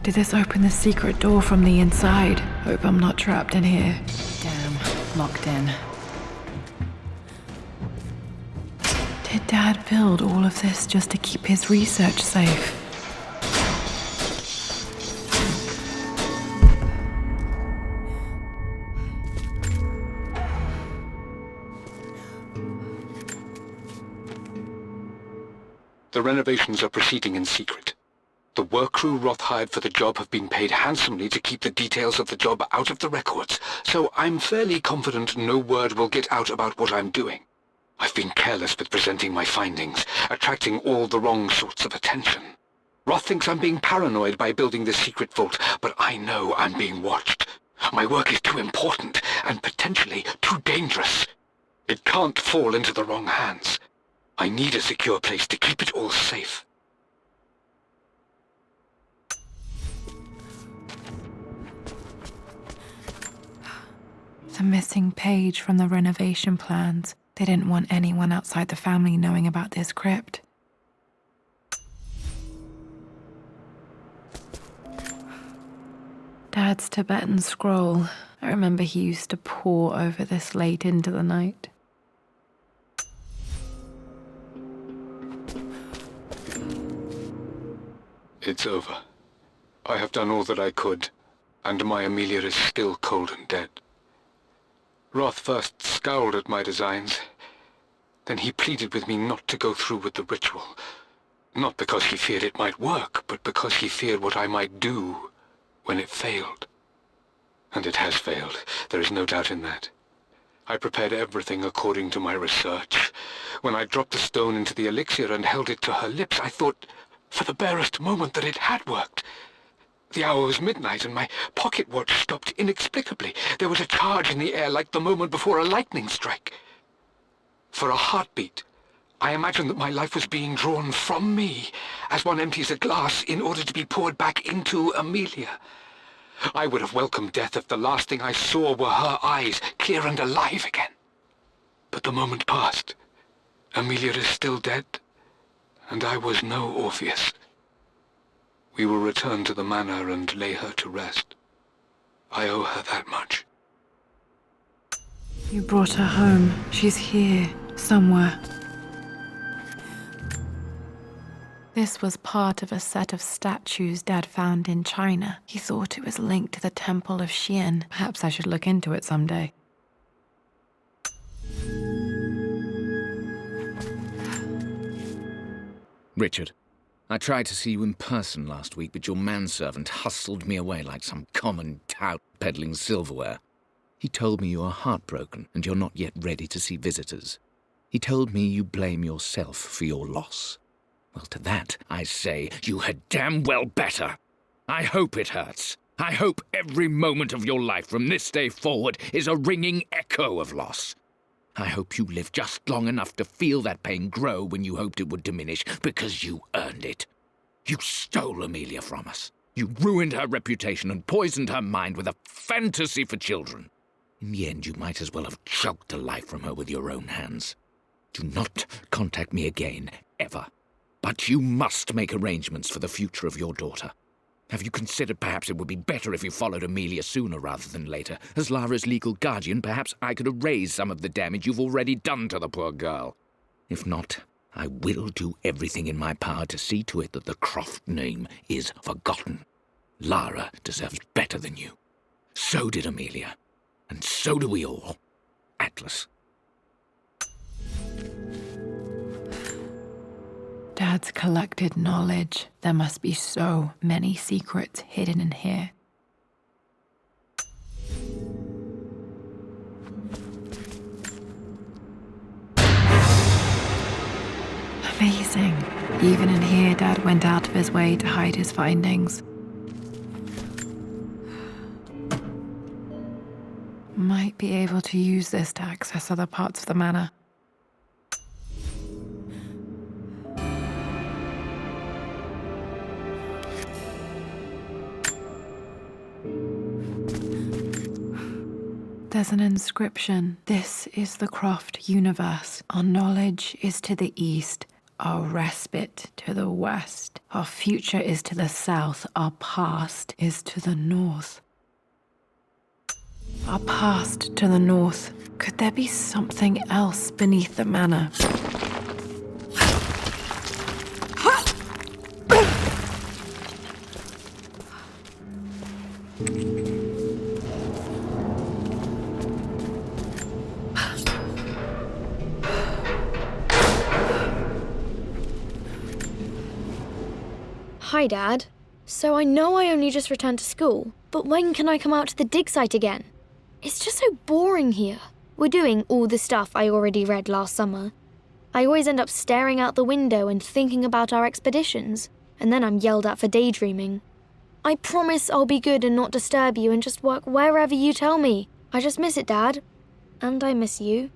Did this open the secret door from the inside? Hope I'm not trapped in here. Damn, locked in. Did Dad build all of this just to keep his research safe? The renovations are proceeding in secret. The work crew Roth hired for the job have been paid handsomely to keep the details of the job out of the records, so I'm fairly confident no word will get out about what I'm doing. I've been careless with presenting my findings, attracting all the wrong sorts of attention. Roth thinks I'm being paranoid by building this secret vault, but I know I'm being watched. My work is too important and potentially too dangerous. It can't fall into the wrong hands. I need a secure place to keep it all safe. The missing page from the renovation plans. They didn't want anyone outside the family knowing about this crypt. Dad's Tibetan scroll. I remember he used to pore over this late into the night. It's over. I have done all that I could, and my Amelia is still cold and dead. Roth first scowled at my designs. Then he pleaded with me not to go through with the ritual. Not because he feared it might work, but because he feared what I might do when it failed. And it has failed. There is no doubt in that. I prepared everything according to my research. When I dropped the stone into the elixir and held it to her lips, I thought for the barest moment that it had worked. The hour was midnight, and my pocket watch stopped inexplicably. There was a charge in the air like the moment before a lightning strike. For a heartbeat, I imagined that my life was being drawn from me, as one empties a glass in order to be poured back into Amelia. I would have welcomed death if the last thing I saw were her eyes, clear and alive again. But the moment passed. Amelia is still dead, and I was no Orpheus. We will return to the manor and lay her to rest. I owe her that much. You brought her home. She's here, somewhere. This was part of a set of statues Dad found in China. He thought it was linked to the Temple of Xian. Perhaps I should look into it someday. Richard, I tried to see you in person last week, but your manservant hustled me away like some common tout peddling silverware. He told me you are heartbroken and you're not yet ready to see visitors. He told me you blame yourself for your loss. Well, to that, I say you had damn well better. I hope it hurts. I hope every moment of your life from this day forward is a ringing echo of loss. I hope you live just long enough to feel that pain grow when you hoped it would diminish, because you earned it. You stole Amelia from us. You ruined her reputation and poisoned her mind with a fantasy for children. In the end, you might as well have choked the life from her with your own hands. Do not contact me again, ever. But you must make arrangements for the future of your daughter. Have you considered perhaps it would be better if you followed Amelia sooner rather than later? As Lara's legal guardian, perhaps I could erase some of the damage you've already done to the poor girl. If not, I will do everything in my power to see to it that the Croft name is forgotten. Lara deserves better than you. So did Amelia. And so do we all. Atlas. Dad's collected knowledge. There must be so many secrets hidden in here. Amazing. Even in here, Dad went out of his way to hide his findings. Might be able to use this to access other parts of the manor. There's an inscription. This is the Croft universe. Our knowledge is to the east, our respite to the west. Our future is to the south, our past is to the north. Our past to the north. Could there be something else beneath the manor? Hi, Dad. So I know I only just returned to school, but when can I come out to the dig site again? It's just so boring here. We're doing all the stuff I already read last summer. I always end up staring out the window and thinking about our expeditions, and then I'm yelled at for daydreaming. I promise I'll be good and not disturb you and just work wherever you tell me. I just miss it, Dad. And I miss you.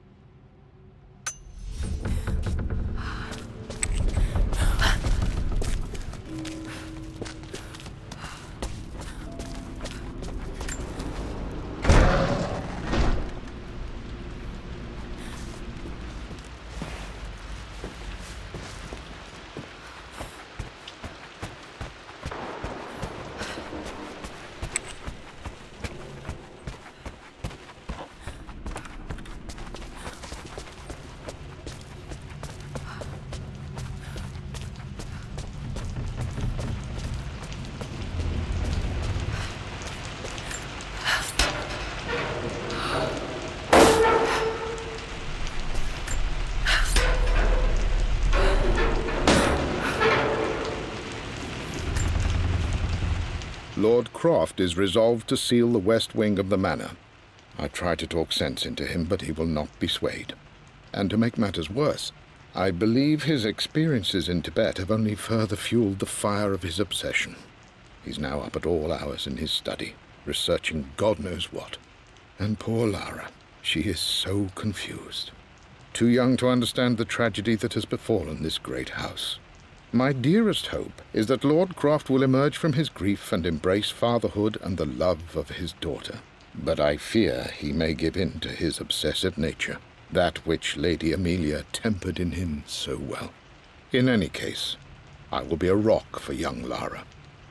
Lord Croft is resolved to seal the west wing of the manor. I try to talk sense into him, but he will not be swayed. And to make matters worse, I believe his experiences in Tibet have only further fueled the fire of his obsession. He's now up at all hours in his study, researching God knows what. And poor Lara, she is so confused. Too young to understand the tragedy that has befallen this great house. My dearest hope is that Lord Croft will emerge from his grief and embrace fatherhood and the love of his daughter. But I fear he may give in to his obsessive nature, that which Lady Amelia tempered in him so well. In any case, I will be a rock for young Lara.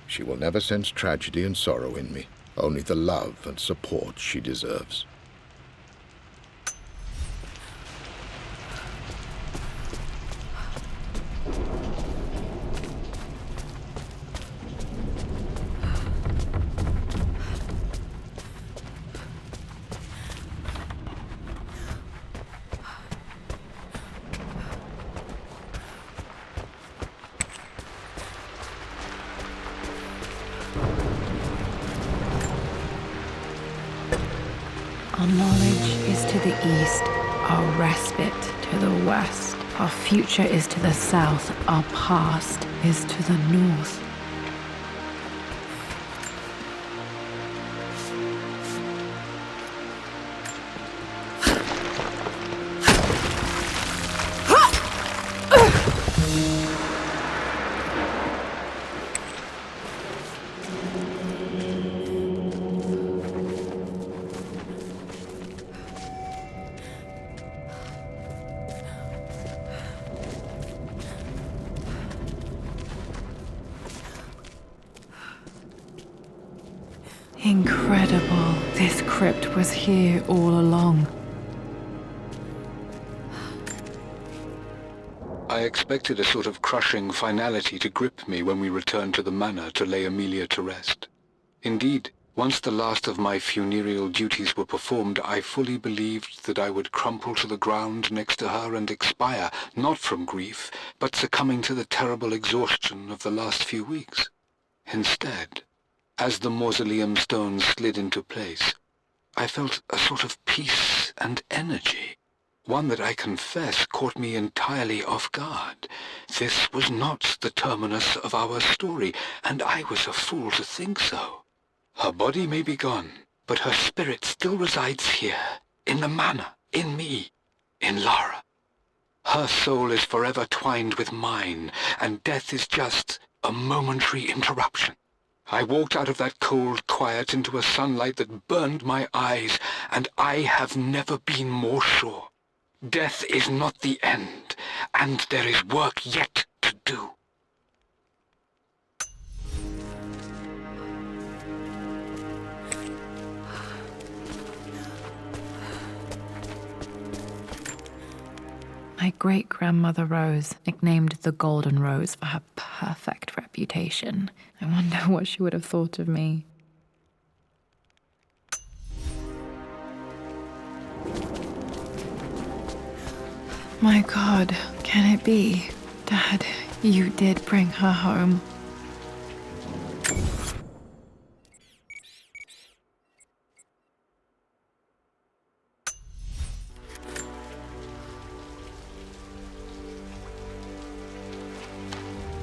She will never sense tragedy and sorrow in me, only the love and support she deserves. Our knowledge is to the east, our respite to the west. Our future is to the south, our past is to the north. Incredible. This crypt was here all along. I expected a sort of crushing finality to grip me when we returned to the manor to lay Amelia to rest. Indeed, once the last of my funereal duties were performed, I fully believed that I would crumple to the ground next to her and expire, not from grief, but succumbing to the terrible exhaustion of the last few weeks. Instead, as the mausoleum stones slid into place, I felt a sort of peace and energy, one that I confess caught me entirely off guard. This was not the terminus of our story, and I was a fool to think so. Her body may be gone, but her spirit still resides here, in the manor, in me, in Lara. Her soul is forever twined with mine, and death is just a momentary interruption. I walked out of that cold quiet into a sunlight that burned my eyes, and I have never been more sure. Death is not the end, and there is work yet to do. My great-grandmother Rose nicknamed the Golden Rose for her perfect reputation. I wonder what she would have thought of me. My God, can it be? Dad, you did bring her home.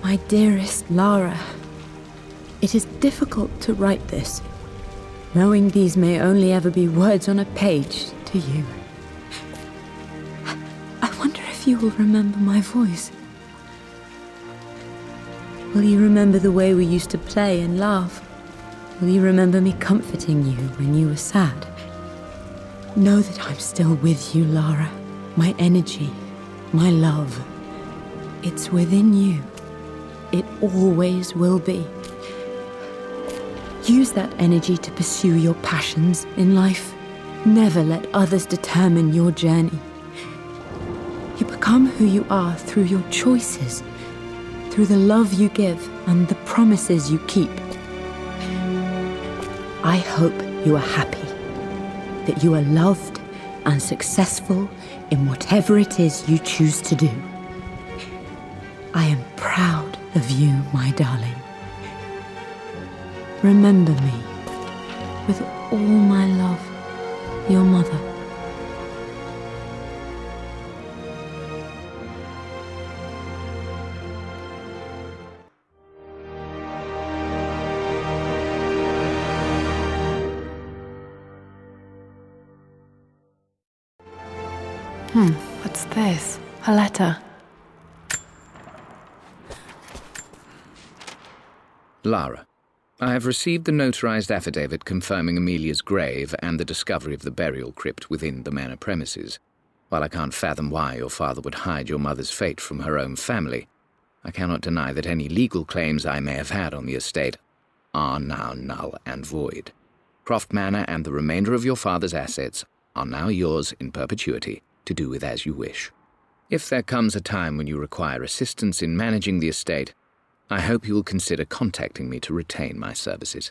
My dearest Lara, it is difficult to write this, knowing these may only ever be words on a page to you. I wonder if you will remember my voice. Will you remember the way we used to play and laugh? Will you remember me comforting you when you were sad? Know that I'm still with you, Lara. My energy, my love, it's within you. It always will be. Use that energy to pursue your passions in life. Never let others determine your journey. You become who you are through your choices, through the love you give and the promises you keep. I hope you are happy, that you are loved and successful in whatever it is you choose to do. I am proud of you, my darling. Remember me, with all my love, your mother. What's this? A letter. Lara, I have received the notarized affidavit confirming Amelia's grave and the discovery of the burial crypt within the manor premises. While I can't fathom why your father would hide your mother's fate from her own family, I cannot deny that any legal claims I may have had on the estate are now null and void. Croft Manor and the remainder of your father's assets are now yours in perpetuity to do with as you wish. If there comes a time when you require assistance in managing the estate, I hope you will consider contacting me to retain my services.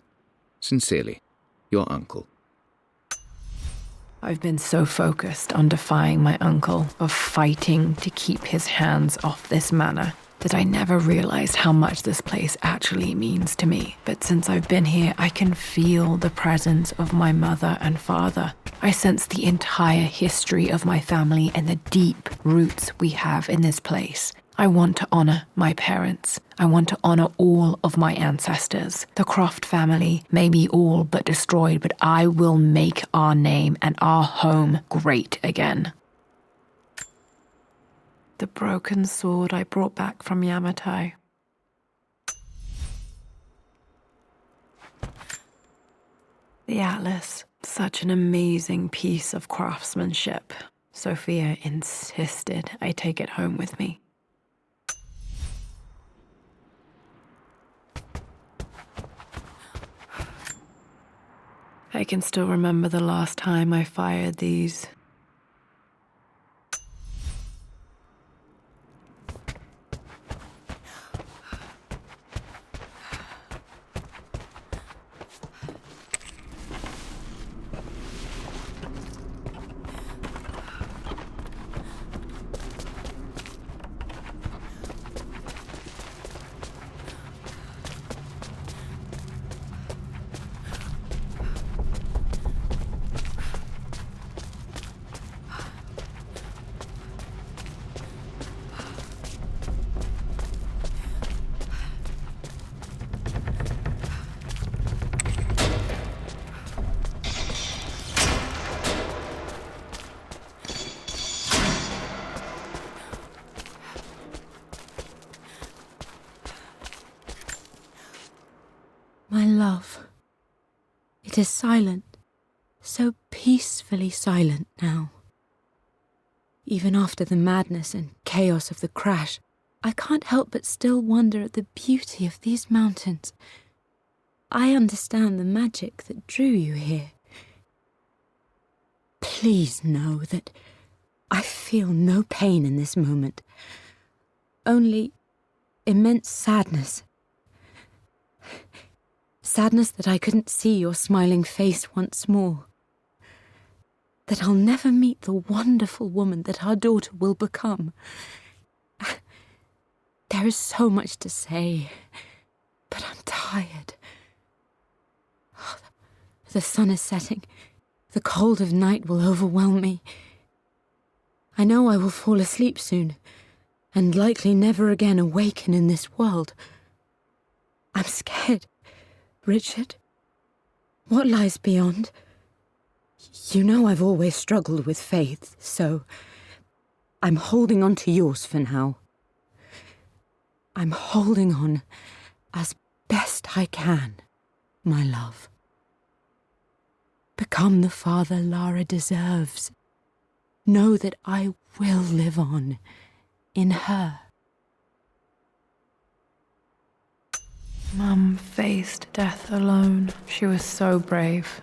Sincerely, your uncle. I've been so focused on defying my uncle, of fighting to keep his hands off this manor, that I never realized how much this place actually means to me. But since I've been here, I can feel the presence of my mother and father. I sense the entire history of my family and the deep roots we have in this place. I want to honor my parents. I want to honor all of my ancestors. The Croft family may be all but destroyed, but I will make our name and our home great again. The broken sword I brought back from Yamatai. The atlas, such an amazing piece of craftsmanship. Sophia insisted I take it home with me. I can still remember the last time I fired these. My love, it is silent, so peacefully silent now. Even after the madness and chaos of the crash, I can't help but still wonder at the beauty of these mountains. I understand the magic that drew you here. Please know that I feel no pain in this moment, only immense sadness. Sadness that I couldn't see your smiling face once more. That I'll never meet the wonderful woman that our daughter will become. There is so much to say, but I'm tired. The sun is setting. The cold of night will overwhelm me. I know I will fall asleep soon, and likely never again awaken in this world. I'm scared. Richard, what lies beyond? You know I've always struggled with faith, so I'm holding on to yours for now. I'm holding on as best I can, my love. Become the father Lara deserves. Know that I will live on in her. Mum faced death alone. She was so brave.